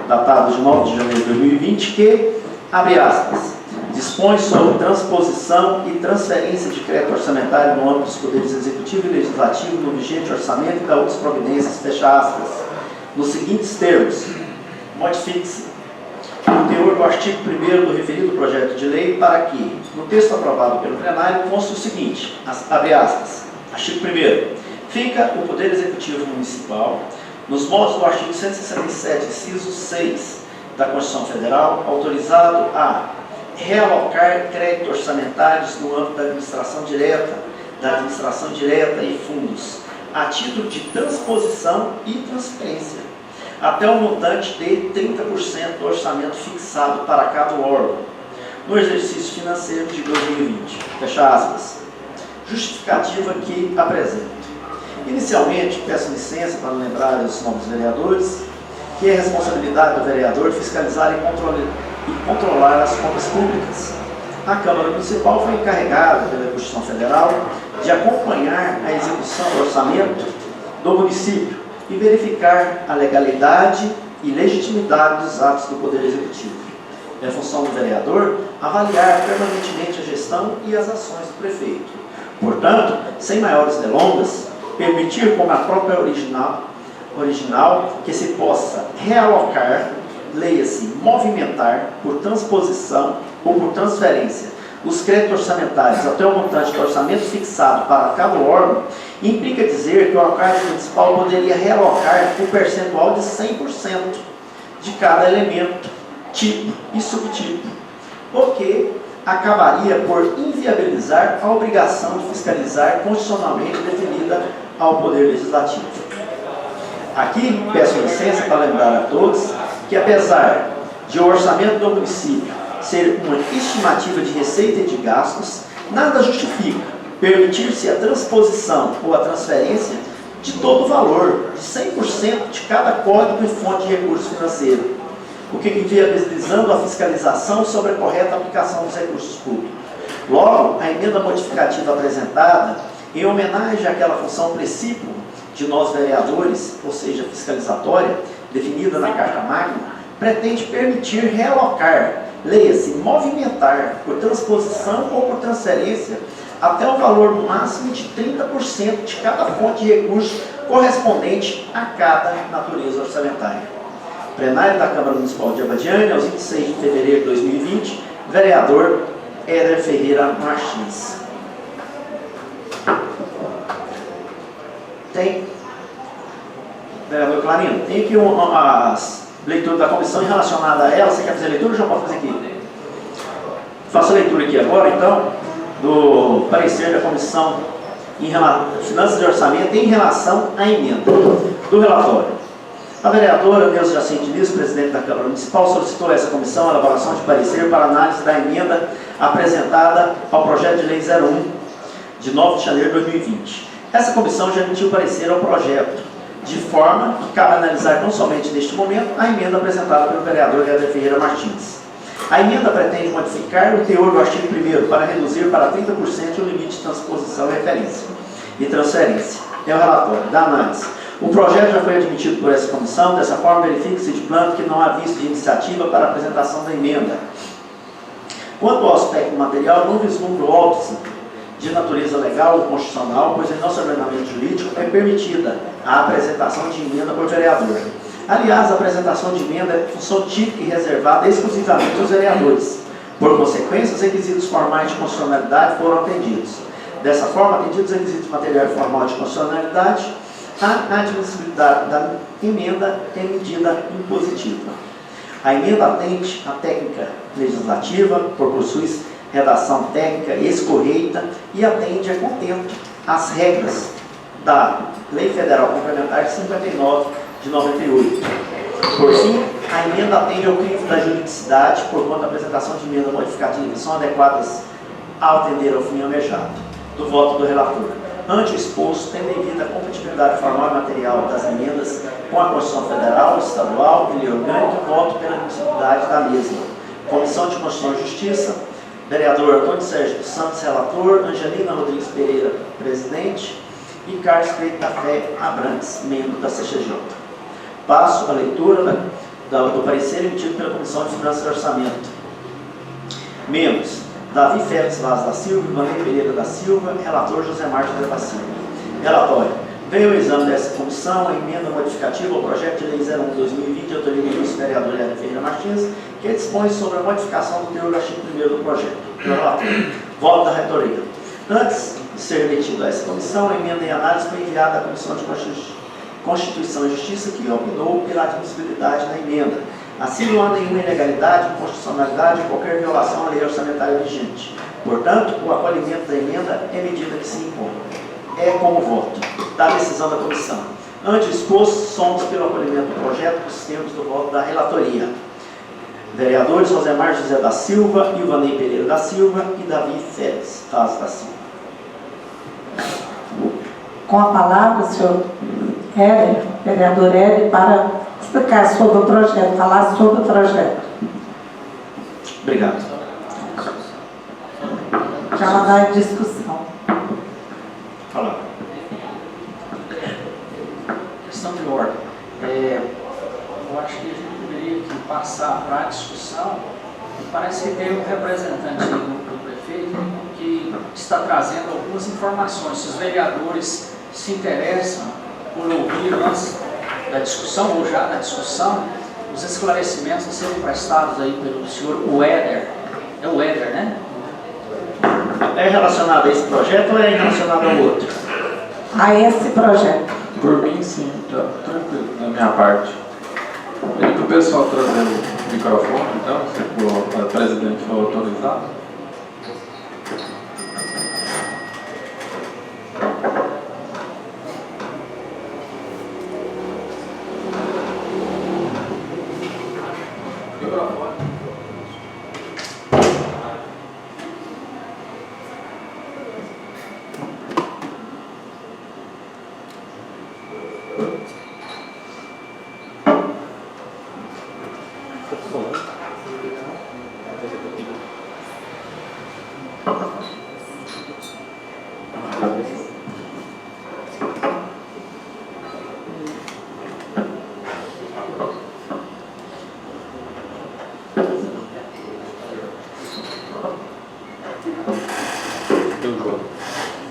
datado de 9 de janeiro de 2020, que, abre aspas, dispõe sobre transposição e transferência de crédito orçamentário no âmbito dos poderes executivo e legislativo no vigente orçamento e da outras providências, fecha aspas, nos seguintes termos: modifique-se o teor do artigo 1º do referido projeto de lei para que, no texto aprovado pelo plenário, conste o seguinte, abre aspas, artigo 1º, fica o Poder Executivo Municipal, nos moldes do artigo 167, inciso 6 da Constituição Federal, autorizado a realocar créditos orçamentários no âmbito da administração direta e fundos, a título de transposição e transferência, até um montante de 30% do orçamento fixado para cada órgão, no exercício financeiro de 2020. Fecha aspas. Justificativa que apresento. Inicialmente, peço licença para lembrar aos novos vereadores que é responsabilidade do vereador fiscalizar e controlar as contas públicas. A Câmara Municipal foi encarregada pela Constituição Federal de acompanhar a execução do orçamento do município e verificar a legalidade e legitimidade dos atos do Poder Executivo. É função do vereador avaliar permanentemente a gestão e as ações do prefeito. Portanto, sem maiores delongas, permitir como a própria original que se possa realocar, leia-se movimentar, por transposição ou por transferência, os créditos orçamentários até o montante do orçamento fixado para cada órgão, implica dizer que o alcalde municipal poderia realocar o percentual de 100% de cada elemento, tipo e subtipo, o que acabaria por inviabilizar a obrigação de fiscalizar constitucionalmente definida ao Poder Legislativo. Aqui peço licença para lembrar a todos que, apesar de o orçamento do município ser uma estimativa de receita e de gastos, nada justifica permitir-se a transposição ou a transferência de todo o valor, de 100% de cada código e fonte de recurso financeiro, o que inviabilizando a fiscalização sobre a correta aplicação dos recursos públicos. Logo, a emenda modificativa apresentada, em homenagem àquela função precípua de nós vereadores, ou seja, fiscalizatória, definida na Carta Magna, pretende permitir realocar, leia-se movimentar, por transposição ou por transferência, até o valor máximo de 30% de cada fonte de recurso correspondente a cada natureza orçamentária. Plenário da Câmara Municipal de Abadiânia, aos 26 de fevereiro de 2020, vereador Éder Ferreira Martins. Tem, vereador Clarino, tem aqui as leituras da comissão relacionada a ela. Você quer fazer a leitura ou já pode fazer aqui? Faço a leitura aqui agora, então, do parecer da comissão em finanças e orçamento em relação à emenda do relatório. A vereadora Neuza Jacinto Diniz, presidente da Câmara Municipal, solicitou a essa comissão a elaboração de parecer para análise da emenda apresentada ao projeto de lei 01, de 9 de janeiro de 2020. Essa comissão já emitiu parecer ao projeto, de forma que cabe analisar não somente neste momento a emenda apresentada pelo vereador Éder Ferreira Martins. A emenda pretende modificar o teor do artigo 1º para reduzir para 30% o limite de transposição, referência e transferência. É o relatório da análise. O projeto já foi admitido por essa comissão, dessa forma verifica-se de plano que não há visto de iniciativa para a apresentação da emenda. Quanto ao aspecto material, não vislumbra óbice de natureza legal ou constitucional, pois em nosso ordenamento jurídico é permitida a apresentação de emenda por vereador. Aliás, a apresentação de emenda é função típica e reservada exclusivamente aos vereadores. Por consequência, os requisitos formais de constitucionalidade foram atendidos. Dessa forma, atendidos os requisitos materiais formal de constitucionalidade, a admissibilidade da emenda é medida impositiva. A emenda atende à técnica legislativa, por possuir redação técnica escorreita e atende a contento às regras da Lei Federal Complementar 59 de 98. Por fim, a emenda atende ao crivo da juridicidade, por conta da apresentação de emenda modificativa são adequadas ao atender ao fim almejado do voto do relator. Ante o exposto, tendo em vista a compatibilidade formal e material das emendas com a Constituição Federal, Estadual e Lei Orgânica, voto pela admissibilidade da mesma. Comissão de Constituição e Justiça, vereador Antônio Sérgio dos Santos, relator, Angelina Rodrigues Pereira, presidente, e Carlos Cleito da Fé Abrantes, membro da CCJ. Passo a leitura do parecer emitido pela Comissão de Finanças e Orçamento. Membros: Davi Félix Vaz da Silva, Ivanei Pereira da Silva, relator José Marcos da Silva. Relatório. Veio o exame dessa comissão a emenda modificativa ao projeto de lei 01/2020, de autoria do ilustre vereador Éder Ferreira Martins, que dispõe sobre a modificação do teor do artigo 1º do projeto. Relatório. Voto da reitoria. Antes de ser remetido a essa comissão, a emenda em análise foi enviada à Comissão de Constituição e Justiça, que optou pela admissibilidade da emenda. Assim, não há nenhuma ilegalidade, inconstitucionalidade ou qualquer violação à lei orçamentária vigente. Portanto, o acolhimento da emenda é medida que se impõe. É como voto da decisão da comissão. Ante o exposto, somos pelo acolhimento do projeto nos termos do voto da relatoria. Vereadores José Marcos José da Silva, Ivanei Pereira da Silva e Davi Félix Vaz da Silva. Com a palavra, o senhor Éder, vereador Éder, para explicar sobre o projeto, falar sobre o projeto. Obrigado. Já vai em discussão. Fala. Questão de ordem. Eu acho que a gente deveria aqui passar para a discussão. Parece que tem um representante do prefeito que está trazendo algumas informações. Se os vereadores se interessam por ouvir antes da discussão, ou já na discussão, os esclarecimentos a serem prestados aí pelo senhor Éder. É o Éder, né? É relacionado a esse projeto ou é relacionado ao outro? A esse projeto. Por mim, sim, tá tranquilo, da minha parte. Pedi para o pessoal trazer o microfone, então, se o presidente for autorizado.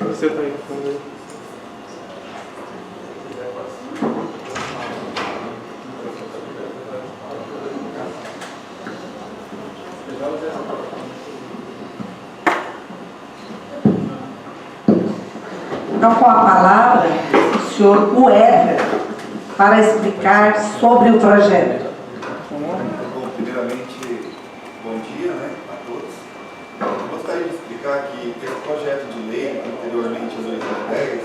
Você tá aí com Então, com a palavra, o senhor Uéder, para explicar sobre o projeto. Bom, primeiramente, bom dia, né, a todos. Eu gostaria de explicar que esse projeto de lei, anteriormente a 2010,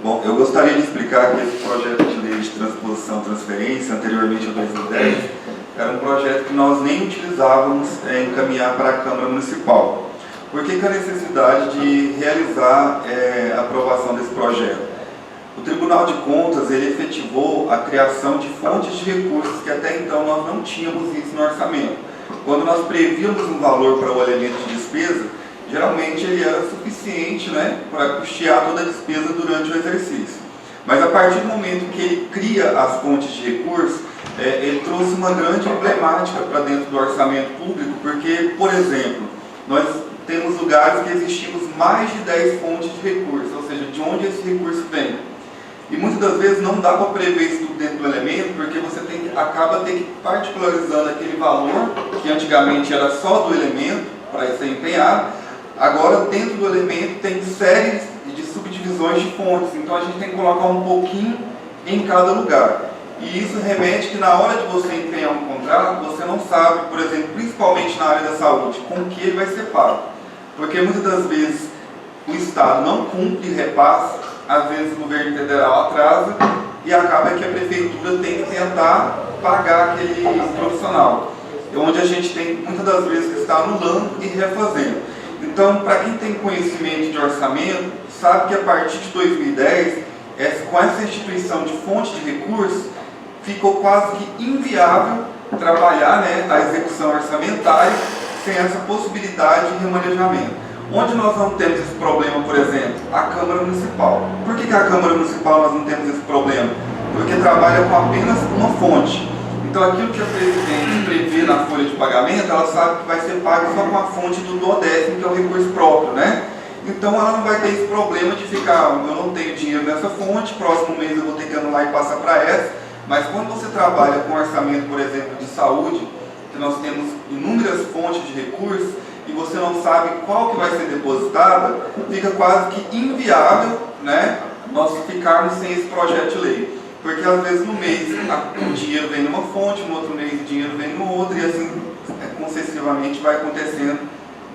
bom, eu gostaria de explicar que esse projeto de lei de transposição transferência, anteriormente a 2010, era um projeto que nós nem utilizávamos encaminhar para a Câmara Municipal. Por que a necessidade de realizar a aprovação desse projeto? O Tribunal de Contas ele efetivou a criação de fontes de recursos que até então nós não tínhamos isso no orçamento. Quando nós prevíamos um valor para o elemento de despesa, geralmente ele era suficiente, né, para custear toda a despesa durante o exercício. Mas a partir do momento que ele cria as fontes de recursos, ele trouxe uma grande emblemática para dentro do orçamento público, porque, por exemplo, nós temos lugares que existimos mais de 10 fontes de recursos, ou seja, de onde esse recurso vem. E muitas das vezes não dá para prever isso tudo dentro do elemento, porque você acaba particularizando aquele valor, que antigamente era só do elemento, para ser empenhado. Agora, dentro do elemento, tem séries de subdivisões de fontes, então a gente tem que colocar um pouquinho em cada lugar. E isso remete que na hora de você empenhar um contrato, você não sabe, por exemplo, principalmente na área da saúde, com que ele vai ser pago. Porque muitas das vezes o Estado não cumpre e repassa, às vezes o governo federal atrasa e acaba que a prefeitura tem que tentar pagar aquele profissional. Onde a gente tem muitas das vezes que está anulando e refazendo. Então, para quem tem conhecimento de orçamento, sabe que a partir de 2010, com essa instituição de fonte de recursos, ficou quase que inviável trabalhar, né, a execução orçamentária sem essa possibilidade de remanejamento. Onde nós não temos esse problema, por exemplo, a Câmara Municipal. Por que a Câmara Municipal nós não temos esse problema? Porque trabalha com apenas uma fonte. Então aquilo que a presidente prevê na folha de pagamento, ela sabe que vai ser pago só com a fonte do duodécimo, que é o recurso próprio, né? Então ela não vai ter esse problema de ficar, eu não tenho dinheiro nessa fonte, próximo mês eu vou ter que anular e passar para essa. Mas quando você trabalha com orçamento, por exemplo, de saúde, que nós temos inúmeras fontes de recursos, e você não sabe qual que vai ser depositada, fica quase que inviável, né, nós ficarmos sem esse projeto de lei. Porque às vezes no mês o dinheiro vem numa fonte, no outro mês o dinheiro vem numa outra, e assim concessivamente vai acontecendo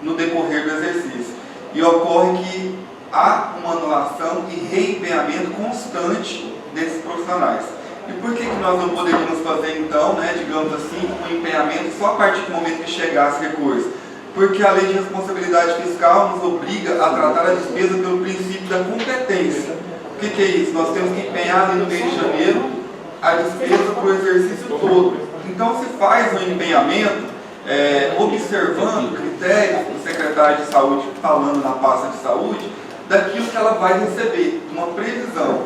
no decorrer do exercício. E ocorre que há uma anulação e reempenhamento constante desses profissionais. E por que nós não poderíamos fazer então, né, digamos assim, um empenhamento só a partir do momento que chegasse recurso? Porque a lei de responsabilidade fiscal nos obriga a tratar a despesa pelo princípio da competência. O que é isso? Nós temos que empenhar ali no mês de janeiro a despesa para o exercício todo. Então se faz um empenhamento observando critérios do secretário de saúde falando na pasta de saúde daquilo que ela vai receber, uma previsão.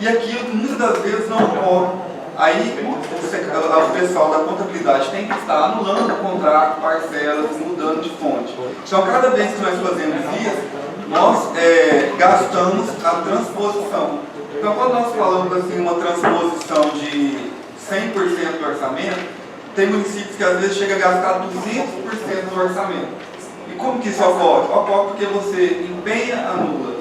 E aquilo muitas das vezes não ocorre. Aí o pessoal da contabilidade tem que estar anulando o contrato, parcelas, mudando de fonte. Então cada vez que nós fazemos isso, nós gastamos a transposição. Então quando nós falamos assim uma transposição de 100% do orçamento, tem municípios que às vezes chega a gastar 200% do orçamento. E como que isso ocorre? Ocorre porque você empenha, anula.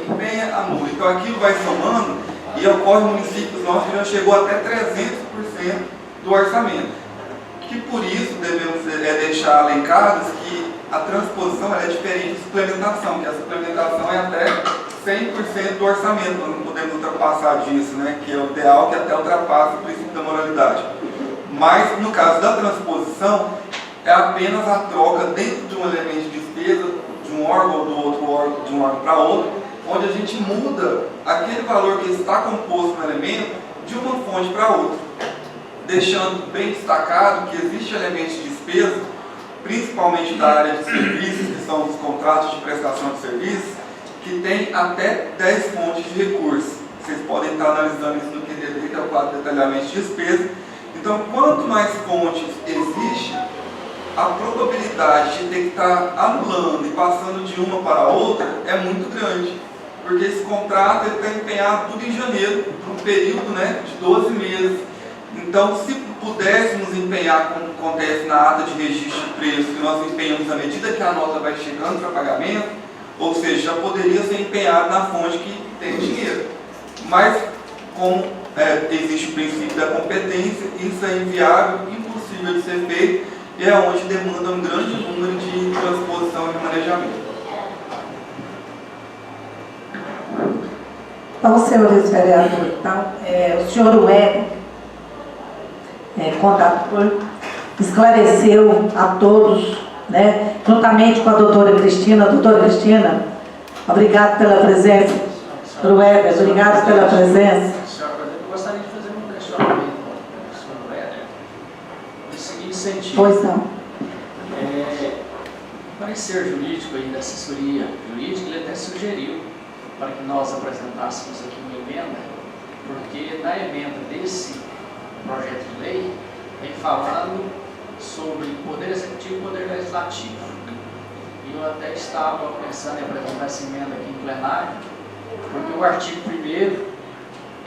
Então aquilo vai somando e ocorre em municípios nossos que já chegou até 300% do orçamento. Que por isso devemos deixar alencados que a transposição é diferente da suplementação, que a suplementação é até 100% do orçamento. Nós não podemos ultrapassar disso, né? Que é o ideal, que até ultrapassa o princípio da moralidade. Mas no caso da transposição, é apenas a troca dentro de um elemento de despesa, de um órgão do outro órgão, de um órgão para outro, onde a gente muda aquele valor que está composto no elemento de uma fonte para outra, deixando bem destacado que existe elementos de despesa, principalmente da área de serviços, que são os contratos de prestação de serviços, que tem até 10 fontes de recursos. Vocês podem estar analisando isso no QDD, que é o quadro de detalhamento de despesa. Então, quanto mais fontes existe, a probabilidade de ter que estar anulando e passando de uma para a outra é muito grande. porque esse contrato está empenhado tudo em janeiro, por um período, né, de 12 meses. Então, se pudéssemos empenhar, como acontece na ata de registro de preço, que nós empenhamos à medida que a nota vai chegando para pagamento, ou seja, já poderia ser empenhado na fonte que tem dinheiro. Mas, como existe o princípio da competência, isso é inviável, impossível de ser feito, e é onde demanda um grande número de transposição e manejamento. Então, senhores vereadores, o senhor Wélio, contador, esclareceu a todos, né, juntamente com a doutora Cristina. Doutora Cristina, obrigado pela presença. Doutor Weber, obrigado pela presença. Senhora presidente, eu gostaria de fazer um questionamento ao senhor Weber, no seguinte sentido. Pois não. O parecer jurídico aí da assessoria jurídica, ele até sugeriu para que nós apresentássemos aqui uma emenda, porque na emenda desse projeto de lei vem falando sobre poder executivo e poder legislativo. E eu até estava pensando em apresentar essa emenda aqui em plenário, porque o artigo 1º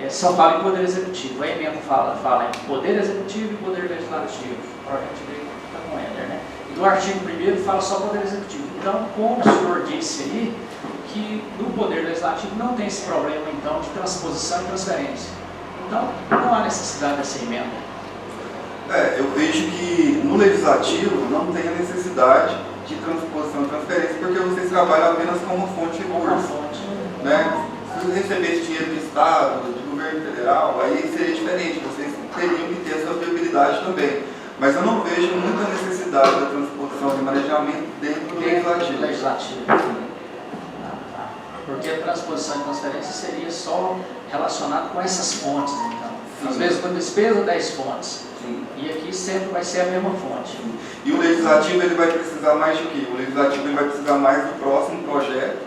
só fala em poder executivo. A emenda fala em poder executivo e poder legislativo. O projeto de lei está com Éder, né? E do artigo 1º fala só poder executivo. Então, como o senhor disse aí, que no poder legislativo não tem esse problema, então, de transposição e transferência. Então, não há necessidade dessa emenda. Eu vejo que no legislativo não tem a necessidade de transposição e transferência, porque vocês trabalham apenas com uma fonte de recurso. Né? Se você recebesse dinheiro do Estado, do governo federal, aí seria diferente, vocês teriam que ter essa viabilidade também. Mas eu não vejo muita necessidade da transposição e manejamento dentro do legislativo. Porque a transposição e transferência seria só relacionado com essas fontes, então. Às vezes com despesa 10 fontes. Sim. E aqui sempre vai ser a mesma fonte. E o legislativo ele vai precisar mais de quê? O legislativo ele vai precisar mais do próximo projeto,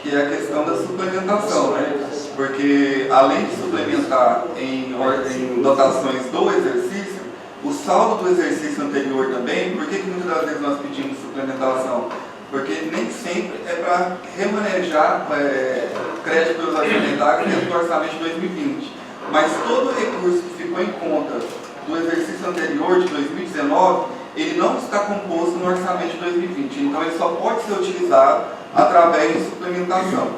que é a questão da suplementação, né? Porque além de suplementar em dotações do exercício, o saldo do exercício anterior também, por que muitas das vezes nós pedimos suplementação? Porque nem sempre é para remanejar crédito pelos orçamentários dentro do orçamento de 2020. Mas todo o recurso que ficou em conta do exercício anterior, de 2019, ele não está composto no orçamento de 2020. Então, ele só pode ser utilizado através de suplementação.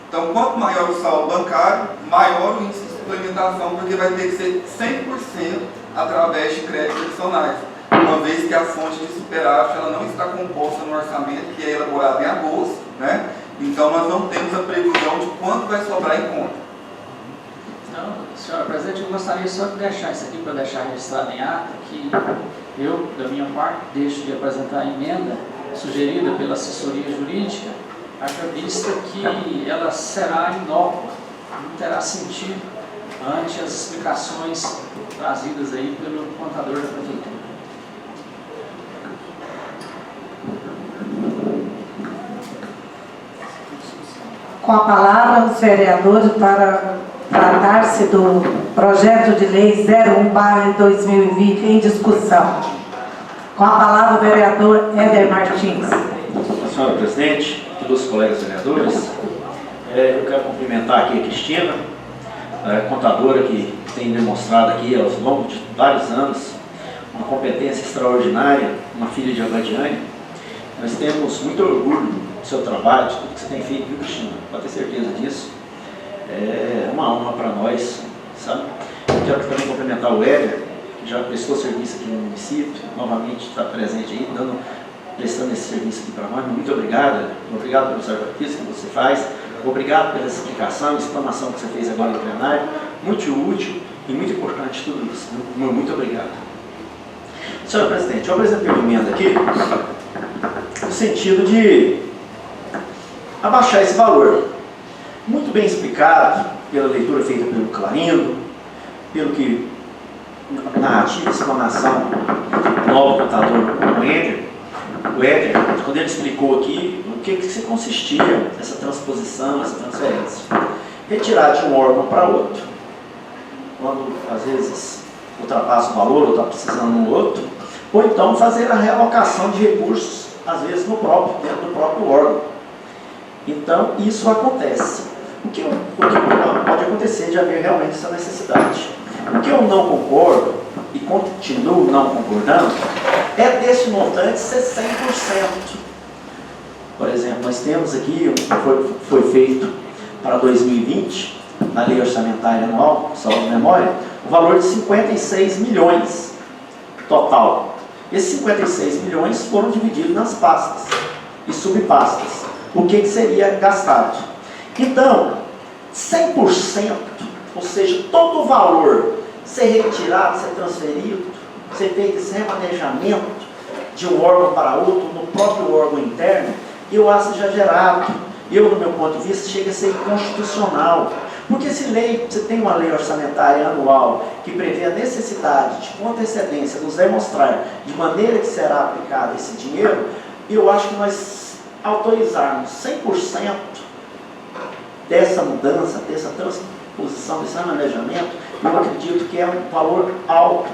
Então, quanto maior o saldo bancário, maior o índice de suplementação, porque vai ter que ser 100% através de créditos adicionais. Uma vez que a fonte de superávit ela não está composta no orçamento, que é elaborado em agosto, né? Então, nós não temos a previsão de quanto vai sobrar em conta. Então, senhora presidente, eu gostaria só de deixar isso aqui para deixar registrado em ata, que eu, da minha parte, deixo de apresentar a emenda sugerida pela assessoria jurídica, haja vista que ela será inócua, não terá sentido ante as explicações trazidas aí pelo contador da prefeitura. Com a palavra, os vereadores para tratar-se do projeto de lei 01/2020 em discussão. Com a palavra, o vereador Éder Martins. Senhora presidente, ilustres colegas vereadores, eu quero cumprimentar aqui a Cristina, contadora que tem demonstrado aqui ao longo de vários anos uma competência extraordinária, uma filha de Abadiane. Nós temos muito orgulho do seu trabalho, de tudo que você tem feito, viu, Cristina? Pode ter certeza disso. É uma honra para nós, sabe? Eu quero também cumprimentar o Éder, que já prestou serviço aqui no município, novamente está presente aí, prestando esse serviço aqui para nós. Muito obrigado, Éder. Obrigado pelo sacrifício que você faz, obrigado pela explicação e explanação que você fez agora no plenário, muito útil e muito importante tudo isso. Muito obrigado. Senhora presidente, eu apresentei uma emenda aqui no sentido de abaixar esse valor. Muito bem explicado pela leitura feita pelo Clarindo, pelo que na ativa explanação do novo contador, o Éder, quando ele explicou aqui o que consistia essa transposição, essa transferência. Retirar de um órgão para outro, quando às vezes ultrapassa o valor ou está precisando no outro, ou então fazer a realocação de recursos, às vezes dentro do próprio órgão. Então, isso acontece. O que pode acontecer de haver realmente essa necessidade. O que eu não concordo, e continuo não concordando, é desse montante ser 100%. Por exemplo, nós temos aqui, foi feito para 2020, na lei orçamentária anual, salvo memória, o valor de 56 milhões total. Esses 56 milhões foram divididos nas pastas e subpastas. O que seria gastado? Então, 100%, ou seja, todo o valor ser retirado, ser transferido, ser feito esse remanejamento de um órgão para outro, no próprio órgão interno, eu acho exagerado. Eu, no meu ponto de vista, chega a ser inconstitucional. Porque se você tem uma lei orçamentária anual que prevê a necessidade de, com antecedência, nos demonstrar de maneira que será aplicado esse dinheiro, eu acho que nós autorizarmos 100% dessa mudança, dessa transposição, desse remanejamento, eu acredito que é um valor alto.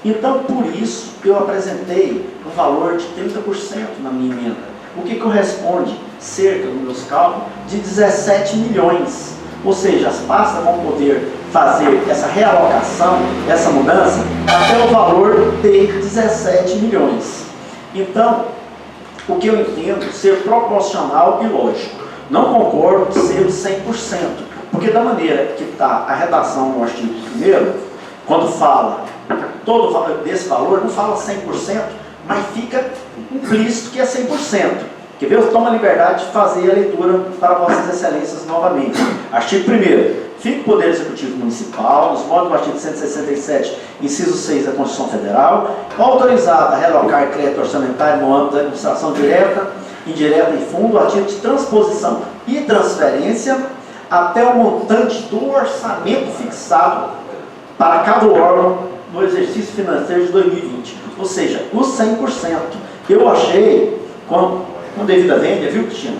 Então, por isso, eu apresentei um valor de 30% na minha emenda, o que corresponde, cerca, nos meus cálculos, de 17 milhões. Ou seja, as pastas vão poder fazer essa realocação, essa mudança, até o valor de 17 milhões. Então, o que eu entendo ser proporcional e lógico. Não concordo de ser 100%, porque da maneira que está a redação no artigo 1º, quando fala todo desse valor, não fala 100%, mas fica implícito que é 100%. Quer ver? Eu tomo a liberdade de fazer a leitura para vossas excelências novamente. Artigo 1º. Fica o Poder Executivo Municipal, nos modos do artigo 167, inciso 6 da Constituição Federal, autorizado a realocar crédito orçamentário no âmbito da administração direta, indireta e fundo, artigo de transposição e transferência, até o montante do orçamento fixado para cada órgão no exercício financeiro de 2020. Ou seja, os 100%. Eu achei, com devida vênia, viu, Cristina?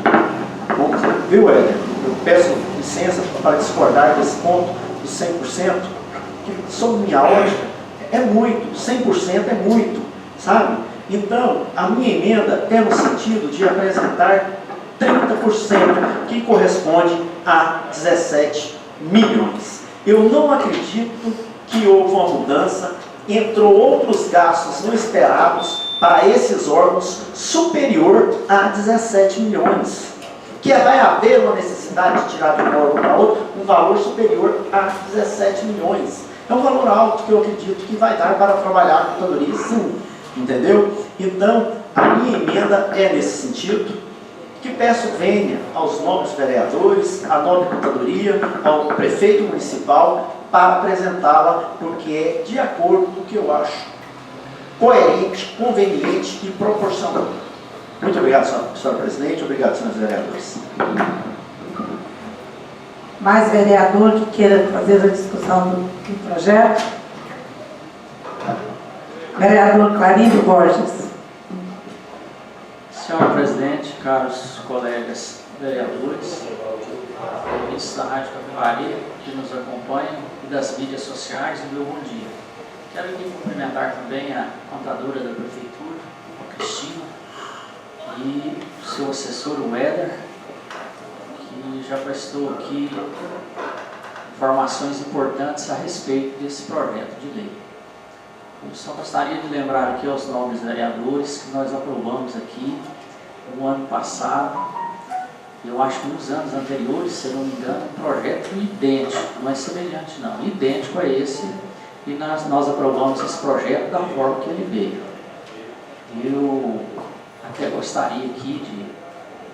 Viu, Éder? Eu peço licença para discordar desse ponto dos 100%, que, sob minha ótica, é muito, 100% é muito, sabe? Então, a minha emenda tem no sentido de apresentar 30%, que corresponde a 17 milhões. Eu não acredito que houve uma mudança, entrou outros gastos não esperados para esses órgãos superior a 17 milhões. Que vai haver uma necessidade de tirar de um órgão para outro um valor superior a 17 milhões. É um valor alto que eu acredito que vai dar para trabalhar a contadoria, sim. Entendeu? Então, a minha emenda é nesse sentido, que peço venha aos nobres vereadores, à nobre contadoria, ao prefeito municipal, para apresentá-la, porque é de acordo com o que eu acho coerente, conveniente e proporcional. Muito obrigado, senhora presidente. Obrigado, senhores vereadores. Mais vereador que queira fazer a discussão do projeto? Vereador Clarindo Borges. Senhor presidente, caros colegas vereadores, ouvintes da Rádio Capivari que nos acompanham e das mídias sociais, o meu bom dia. Quero aqui cumprimentar também a contadora da Prefeitura, a Cristina, e o seu assessor, o Éder, que já prestou aqui informações importantes a respeito desse projeto de lei. Eu só gostaria de lembrar aqui aos nobres vereadores que nós aprovamos aqui no ano passado, eu acho que nos anos anteriores, se não me engano, um projeto idêntico, não é semelhante não, idêntico a esse, e nós aprovamos esse projeto da forma que ele veio. Eu até gostaria aqui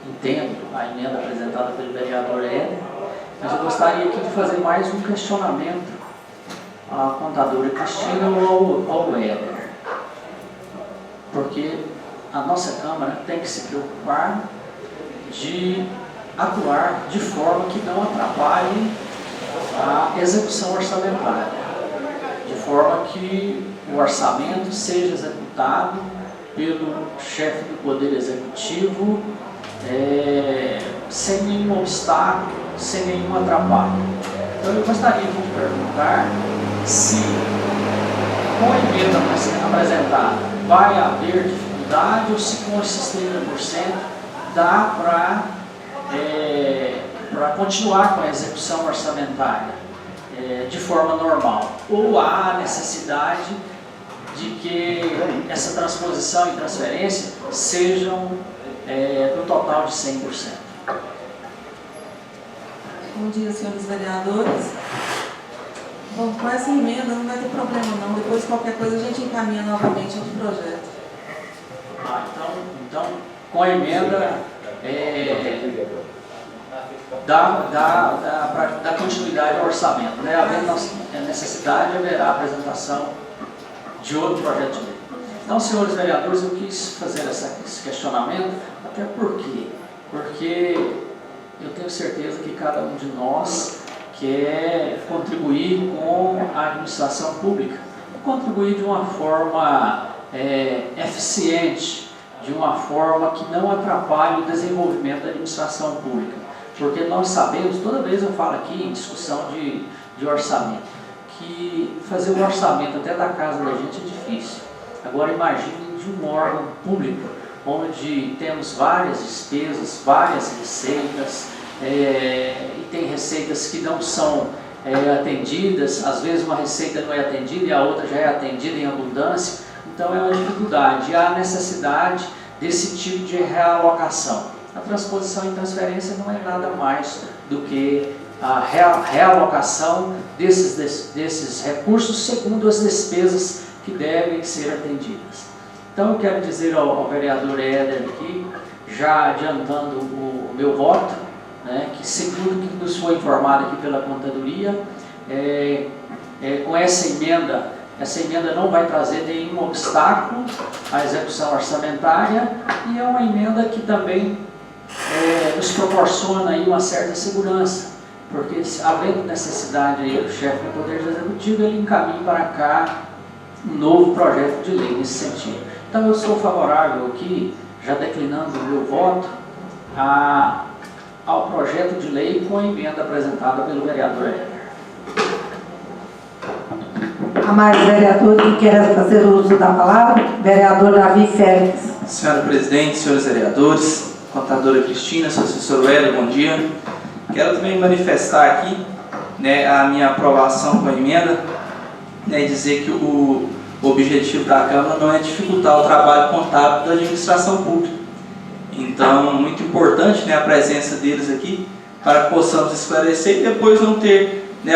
entendo a emenda apresentada pelo vereador Éder, mas eu gostaria aqui de fazer mais um questionamento à contadora Cristina ou ao Éder, porque a nossa Câmara tem que se preocupar de atuar de forma que não atrapalhe a execução orçamentária, de forma que o orçamento seja executado pelo chefe do Poder Executivo sem nenhum obstáculo, sem nenhum atrapalho. Então eu gostaria de perguntar se, com a emenda apresentada, vai haver dificuldade ou se com esses 30% dá para para continuar com a execução orçamentária de forma normal, ou há necessidade de que essa transposição e transferência sejam no total de 100%. Bom dia, senhores vereadores. Bom, com essa emenda não vai ter problema não, depois qualquer coisa a gente encaminha novamente outro projeto. Então com a emenda dá continuidade ao orçamento, né? Havendo necessidade, haverá a apresentação de outro projeto de lei. Então, senhores vereadores, eu quis fazer esse questionamento, até porque eu tenho certeza que cada um de nós quer contribuir com a administração pública, contribuir de uma forma eficiente, de uma forma que não atrapalhe o desenvolvimento da administração pública. Porque nós sabemos, toda vez eu falo aqui em discussão de orçamento, que fazer um orçamento até da casa da gente é difícil. Agora imagine de um órgão público, onde temos várias despesas, várias receitas, e tem receitas que não são atendidas, às vezes uma receita não é atendida e a outra já é atendida em abundância, então é uma dificuldade, há necessidade desse tipo de realocação. A transposição e transferência não é nada mais do que a realocação desses recursos segundo as despesas que devem ser atendidas. Então eu quero dizer ao vereador Éder aqui, já adiantando o meu voto, né, que segundo o que nos foi informado aqui pela contadoria, com essa emenda não vai trazer nenhum obstáculo à execução orçamentária e é uma emenda que também nos proporciona aí uma certa segurança, porque havendo necessidade aí do chefe do Poder Executivo, ele encaminha para cá um novo projeto de lei nesse sentido. Então eu sou favorável aqui, já declinando o meu voto, ao projeto de lei com a emenda apresentada pelo vereador Éder. Há mais vereador que quer fazer uso da palavra? Vereador Davi Félix. Senhora Presidente, senhores vereadores, contadora Cristina, seu assessor Hélio, bom dia. Quero também manifestar aqui, né, a minha aprovação com a emenda, né, e dizer que o objetivo da Câmara não é dificultar o trabalho contábil da administração pública. Então, muito importante, né, a presença deles aqui para que possamos esclarecer e depois não ter, né,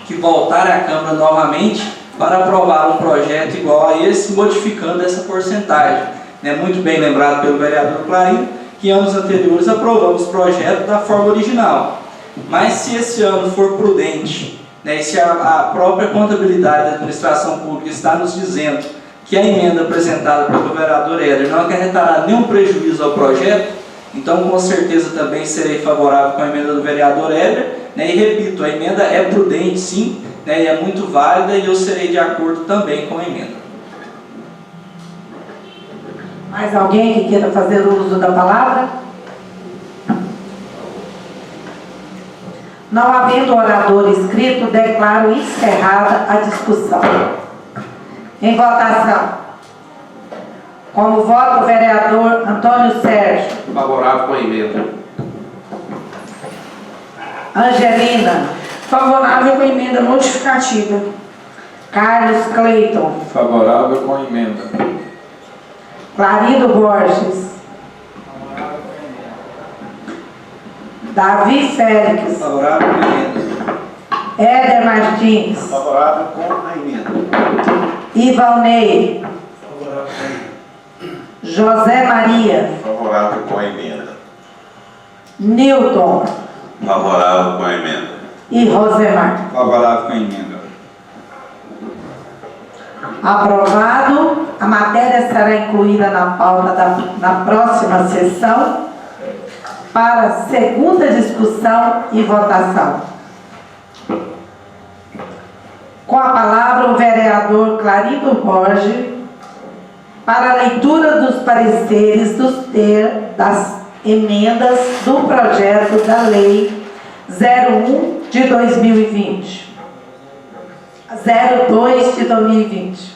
que voltar à Câmara novamente para aprovar um projeto igual a esse, modificando essa porcentagem. Né, muito bem lembrado pelo vereador Clarindo, que anos anteriores aprovamos o projeto da forma original. Mas se esse ano for prudente, né, e se a própria contabilidade da administração pública está nos dizendo que a emenda apresentada pelo vereador Éder não acarretará nenhum prejuízo ao projeto, então com certeza também serei favorável com a emenda do vereador Éder, né, e repito, a emenda é prudente sim, né, e é muito válida e eu serei de acordo também com a emenda. Mais alguém que queira fazer uso da palavra? Não havendo orador inscrito, declaro encerrada a discussão. Em votação. Como voto o vereador Antônio Sérgio. Favorável com a emenda. Angelina. Favorável com a emenda modificativa. Carlos Cleiton. Favorável com a emenda. Clarindo Borges. Davi Félix. Favorável com a emenda. Éder Martins. Favorável com a emenda. Ivalnei. José Maria. Favorável com a emenda. Newton. Favorável com a emenda. E Rosemar. Favorável com a emenda. Aprovado. A matéria será incluída na pauta na próxima sessão para segunda discussão e votação. Com a palavra o vereador Clarindo Borges para a leitura dos pareceres das emendas do projeto da Lei 01 de 2020. 02 de 2020.